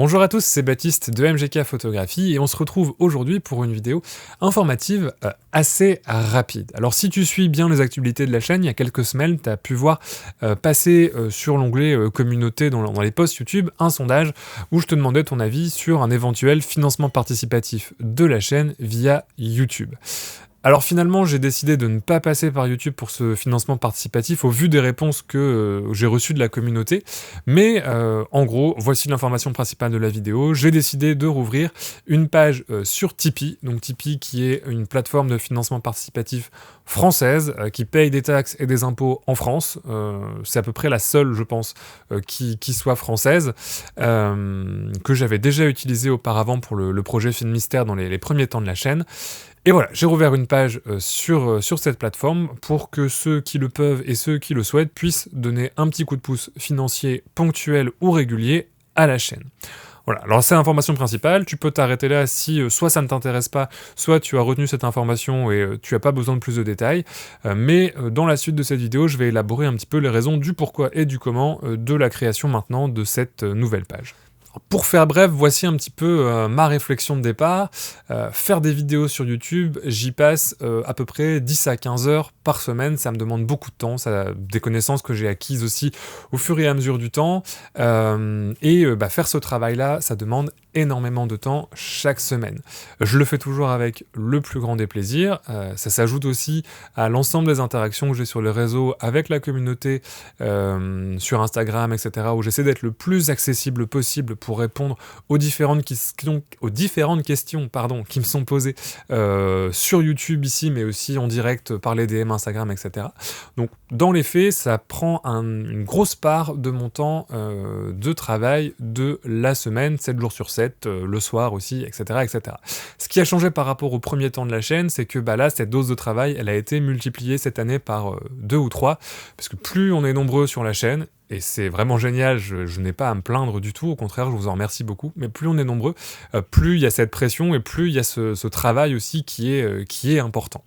Bonjour à tous, c'est Baptiste de MGK Photographie et on se retrouve aujourd'hui pour une vidéo informative assez rapide. Alors si tu suis bien les actualités de la chaîne, il y a quelques semaines, tu as pu voir passer sur l'onglet communauté dans les posts YouTube un sondage où je te demandais ton avis sur un éventuel financement participatif de la chaîne via YouTube. Alors finalement, j'ai décidé de ne pas passer par YouTube pour ce financement participatif au vu des réponses que j'ai reçues de la communauté. Mais en gros, voici l'information principale de la vidéo. J'ai décidé de rouvrir une page sur Tipeee. Donc Tipeee qui est une plateforme de financement participatif française qui paye des taxes et des impôts en France. C'est à peu près la seule, je pense, qui soit française, que j'avais déjà utilisée auparavant pour le projet Film Mystère dans les premiers temps de la chaîne. Et voilà, j'ai rouvert une page sur cette plateforme pour que ceux qui le peuvent et ceux qui le souhaitent puissent donner un petit coup de pouce financier ponctuel ou régulier à la chaîne. Voilà, alors c'est l'information principale, tu peux t'arrêter là si soit ça ne t'intéresse pas, soit tu as retenu cette information et tu n'as pas besoin de plus de détails, mais dans la suite de cette vidéo, je vais élaborer un petit peu les raisons du pourquoi et du comment de la création maintenant de cette nouvelle page. Pour faire bref, voici un petit peu ma réflexion de départ. Faire des vidéos sur YouTube, j'y passe à peu près 10 à 15 heures par semaine. Ça me demande beaucoup de temps, des connaissances que j'ai acquises aussi au fur et à mesure du temps. Faire ce travail-là, ça demande énormément de temps chaque semaine. Je le fais toujours avec le plus grand des plaisirs. Ça s'ajoute aussi à l'ensemble des interactions que j'ai sur les réseaux avec la communauté, sur Instagram, etc., où j'essaie d'être le plus accessible possible pour répondre aux différentes questions qui me sont posées sur YouTube ici, mais aussi en direct par les DM, Instagram, etc. Donc, dans les faits, ça prend une grosse part de mon temps de travail de la semaine, 7 jours sur 7, le soir aussi, etc., etc. Ce qui a changé par rapport au premier temps de la chaîne, c'est que là, cette dose de travail, elle a été multipliée cette année par 2 ou 3, parce que plus on est nombreux sur la chaîne, et c'est vraiment génial, je n'ai pas à me plaindre du tout, au contraire, je vous en remercie beaucoup, mais plus on est nombreux, plus il y a cette pression et plus il y a ce travail aussi qui est important.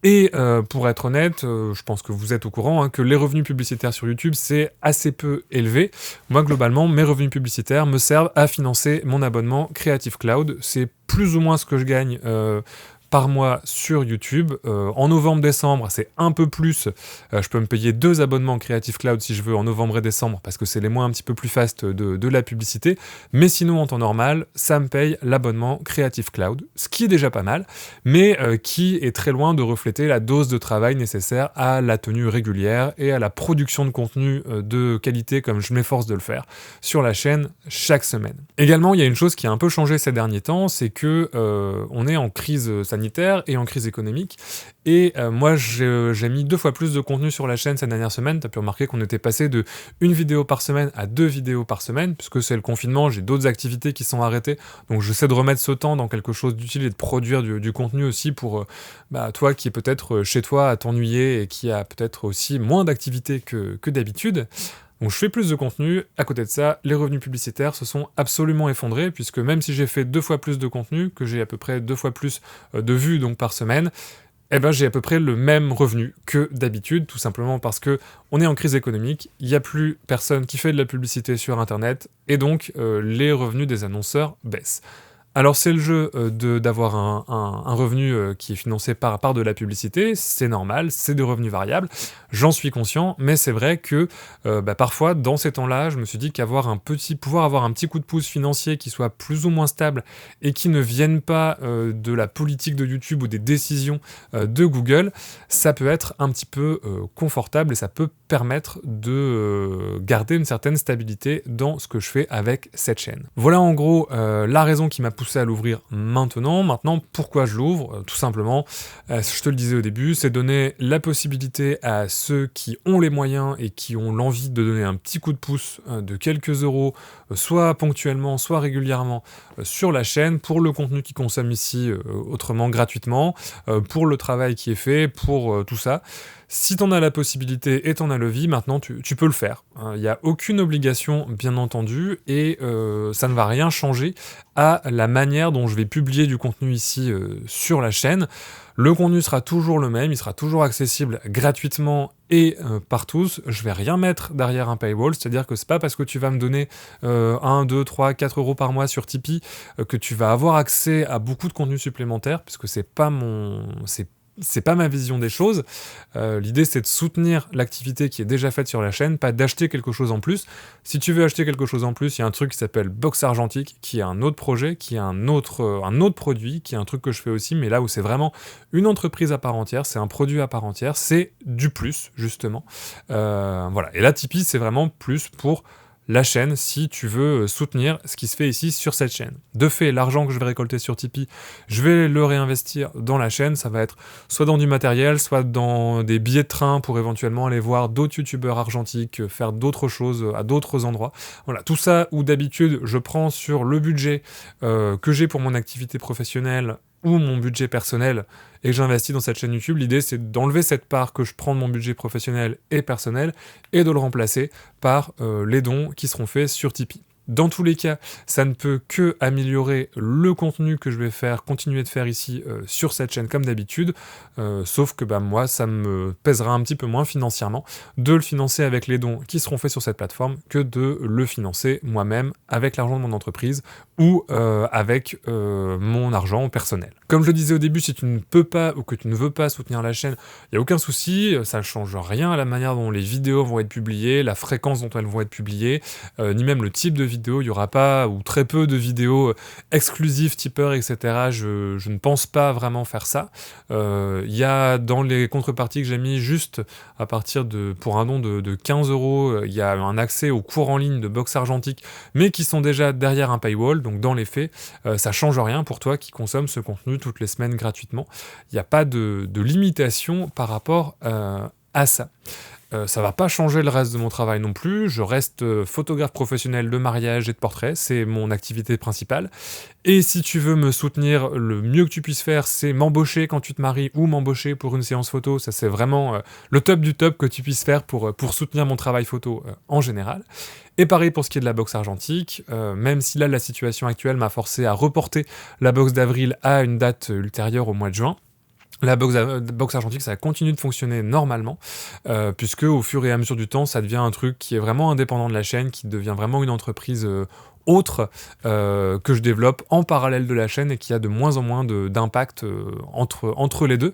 Et pour être honnête, je pense que vous êtes au courant, que les revenus publicitaires sur YouTube, c'est assez peu élevé. Moi, globalement, mes revenus publicitaires me servent à financer mon abonnement Creative Cloud. C'est plus ou moins ce que je gagne par mois sur YouTube. En novembre-décembre, c'est un peu plus. Je peux me payer 2 abonnements Creative Cloud si je veux en novembre et décembre, parce que c'est les mois un petit peu plus fast de la publicité. Mais sinon, en temps normal, ça me paye l'abonnement Creative Cloud, ce qui est déjà pas mal, mais qui est très loin de refléter la dose de travail nécessaire à la tenue régulière et à la production de contenu de qualité, comme je m'efforce de le faire, sur la chaîne chaque semaine. Également, il y a une chose qui a un peu changé ces derniers temps, c'est que on est en crise sanitaire et en crise économique. Et moi, j'ai mis 2 fois plus de contenu sur la chaîne ces dernières semaines. Tu as pu remarquer qu'on était passé de 1 vidéo par semaine à 2 vidéos par semaine, puisque c'est le confinement, j'ai d'autres activités qui sont arrêtées. Donc j'essaie de remettre ce temps dans quelque chose d'utile et de produire du contenu aussi pour toi qui est peut-être chez toi à t'ennuyer et qui a peut-être aussi moins d'activités que d'habitude. Donc je fais plus de contenu, à côté de ça, les revenus publicitaires se sont absolument effondrés, puisque même si j'ai fait 2 fois plus de contenu, que j'ai à peu près 2 fois plus de vues donc par semaine, j'ai à peu près le même revenu que d'habitude, tout simplement parce que on est en crise économique, il n'y a plus personne qui fait de la publicité sur Internet, et donc les revenus des annonceurs baissent. Alors c'est le jeu d'avoir un revenu qui est financé par de la publicité, c'est normal, c'est des revenus variables, j'en suis conscient, mais c'est vrai que parfois dans ces temps-là, je me suis dit pouvoir avoir un petit coup de pouce financier qui soit plus ou moins stable et qui ne vienne pas de la politique de YouTube ou des décisions de Google, ça peut être un petit peu confortable et ça peut permettre de garder une certaine stabilité dans ce que je fais avec cette chaîne. Voilà en gros la raison qui m'a poussé à l'ouvrir maintenant. Maintenant, pourquoi je l'ouvre ? Tout simplement, je te le disais au début, c'est donner la possibilité à ceux qui ont les moyens et qui ont l'envie de donner un petit coup de pouce de quelques euros, soit ponctuellement, soit régulièrement, sur la chaîne, pour le contenu qu'ils consomment ici, autrement gratuitement, pour le travail qui est fait, pour tout ça. Si tu en as la possibilité et tu en as l'envie, maintenant tu peux le faire. Il n'y a aucune obligation, bien entendu, et ça ne va rien changer à la manière dont je vais publier du contenu ici sur la chaîne. Le contenu sera toujours le même, il sera toujours accessible gratuitement et par tous. Je vais rien mettre derrière un paywall, c'est-à-dire que c'est pas parce que tu vas me donner 1, 2, 3, 4 euros par mois sur Tipeee que tu vas avoir accès à beaucoup de contenu supplémentaire, puisque c'est pas ma vision des choses. L'idée, c'est de soutenir l'activité qui est déjà faite sur la chaîne, pas d'acheter quelque chose en plus. Si tu veux acheter quelque chose en plus, il y a un truc qui s'appelle Box Argentique, qui est un autre projet, qui est un autre produit, qui est un truc que je fais aussi, mais là où c'est vraiment une entreprise à part entière, c'est un produit à part entière, c'est du plus, justement. Voilà. Et là, Tipeee, c'est vraiment plus pour la chaîne si tu veux soutenir ce qui se fait ici sur cette chaîne. De fait, l'argent que je vais récolter sur Tipeee, je vais le réinvestir dans la chaîne. Ça va être soit dans du matériel, soit dans des billets de train pour éventuellement aller voir d'autres youtubeurs argentiques, faire d'autres choses à d'autres endroits. Voilà, tout ça où d'habitude je prends sur le budget que j'ai pour mon activité professionnelle ou mon budget personnel et que j'investis dans cette chaîne YouTube, l'idée c'est d'enlever cette part que je prends de mon budget professionnel et personnel et de le remplacer par les dons qui seront faits sur Tipeee. Dans tous les cas, ça ne peut que améliorer le contenu que je vais continuer de faire ici sur cette chaîne comme d'habitude, sauf que moi, ça me pèsera un petit peu moins financièrement de le financer avec les dons qui seront faits sur cette plateforme que de le financer moi-même avec l'argent de mon entreprise ou avec mon argent personnel. Comme je le disais au début, si tu ne peux pas ou que tu ne veux pas soutenir la chaîne, il n'y a aucun souci, ça ne change rien à la manière dont les vidéos vont être publiées, la fréquence dont elles vont être publiées, ni même le type de vidéo. Il n'y aura pas ou très peu de vidéos exclusives, tipeurs, etc. Je ne pense pas vraiment faire ça. Il y a dans les contreparties que j'ai mis juste à partir pour un don de 15 euros, il y a un accès aux cours en ligne de boxe argentique, mais qui sont déjà derrière un paywall, donc dans les faits, ça change rien pour toi qui consomme ce contenu toutes les semaines gratuitement. Il n'y a pas de limitation par rapport à ça. Ça va pas changer le reste de mon travail non plus, je reste photographe professionnel de mariage et de portrait, c'est mon activité principale. Et si tu veux me soutenir, le mieux que tu puisses faire, c'est m'embaucher quand tu te maries ou m'embaucher pour une séance photo. Ça, c'est vraiment le top du top que tu puisses faire pour soutenir mon travail photo en général. Et pareil pour ce qui est de la boxe argentique, même si là, la situation actuelle m'a forcé à reporter la boxe d'avril à une date ultérieure au mois de juin. La boxe argentique, ça continue de fonctionner normalement, puisque au fur et à mesure du temps, ça devient un truc qui est vraiment indépendant de la chaîne, qui devient vraiment une entreprise autre que je développe en parallèle de la chaîne et qui a de moins en moins d'impact entre les deux.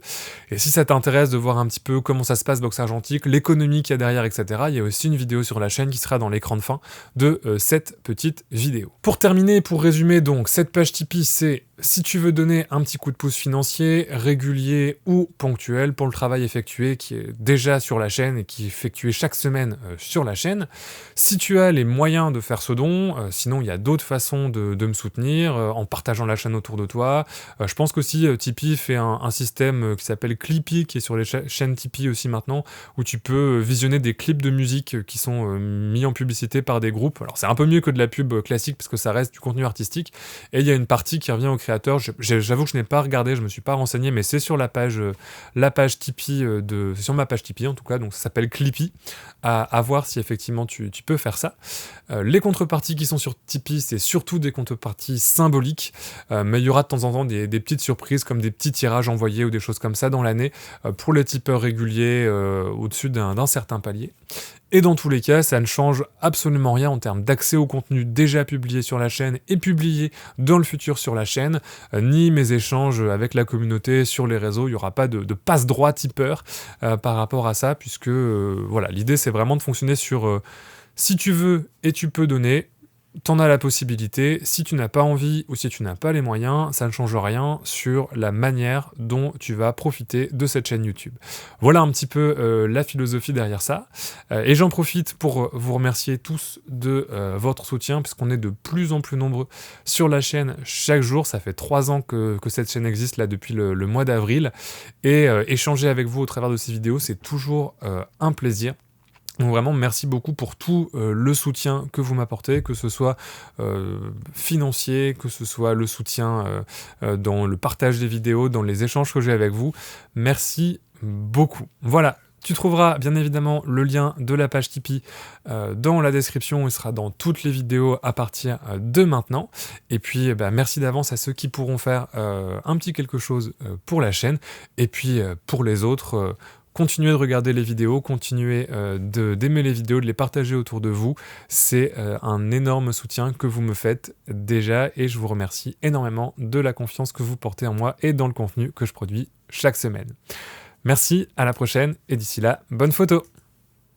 Et si ça t'intéresse de voir un petit peu comment ça se passe boxe argentique, l'économie qu'il y a derrière, etc., il y a aussi une vidéo sur la chaîne qui sera dans l'écran de fin de cette petite vidéo. Pour terminer, pour résumer donc, cette page Tipeee, c'est si tu veux donner un petit coup de pouce financier, régulier ou ponctuel pour le travail effectué qui est déjà sur la chaîne et qui est effectué chaque semaine sur la chaîne. Si tu as les moyens de faire ce don, sinon il y a d'autres façons de me soutenir, en partageant la chaîne autour de toi. Je pense qu'aussi Tipeee fait un système qui s'appelle Clippy, qui est sur les chaînes Tipeee aussi maintenant, où tu peux visionner des clips de musique qui sont mis en publicité par des groupes. Alors c'est un peu mieux que de la pub classique parce que ça reste du contenu artistique, et il y a une partie qui revient au créateur. J'avoue que je n'ai pas regardé, je me suis pas renseigné, mais c'est sur la page Tipeee c'est sur ma page Tipeee en tout cas, donc ça s'appelle Clippy, à voir si effectivement tu peux faire ça. Les contreparties qui sont sur Tipeee, c'est surtout des contreparties symboliques, mais il y aura de temps en temps des petites surprises comme des petits tirages envoyés ou des choses comme ça dans l'année pour les tipeurs réguliers au-dessus d'un certain palier. Et dans tous les cas, ça ne change absolument rien en termes d'accès au contenu déjà publié sur la chaîne et publié dans le futur sur la chaîne, ni mes échanges avec la communauté sur les réseaux. Il n'y aura pas de passe-droit tipeur par rapport à ça, puisque voilà, l'idée c'est vraiment de fonctionner sur si tu veux et tu peux donner, t'en as la possibilité. Si tu n'as pas envie ou si tu n'as pas les moyens, ça ne change rien sur la manière dont tu vas profiter de cette chaîne YouTube. Voilà un petit peu la philosophie derrière ça. Et j'en profite pour vous remercier tous de votre soutien, puisqu'on est de plus en plus nombreux sur la chaîne chaque jour. Ça fait 3 ans que cette chaîne existe là depuis le mois d'avril. Et échanger avec vous au travers de ces vidéos, c'est toujours un plaisir. Donc vraiment, merci beaucoup pour tout le soutien que vous m'apportez, que ce soit financier, que ce soit le soutien dans le partage des vidéos, dans les échanges que j'ai avec vous. Merci beaucoup. Voilà, Tu trouveras bien évidemment le lien de la page Tipeee dans la description, il sera dans toutes les vidéos à partir de maintenant. Et puis merci d'avance à ceux qui pourront faire un petit quelque chose pour la chaîne. Et puis pour les autres, continuez de regarder les vidéos, continuez d'aimer les vidéos, de les partager autour de vous. C'est un énorme soutien que vous me faites déjà et je vous remercie énormément de la confiance que vous portez en moi et dans le contenu que je produis chaque semaine. Merci, à la prochaine et d'ici là, bonne photo!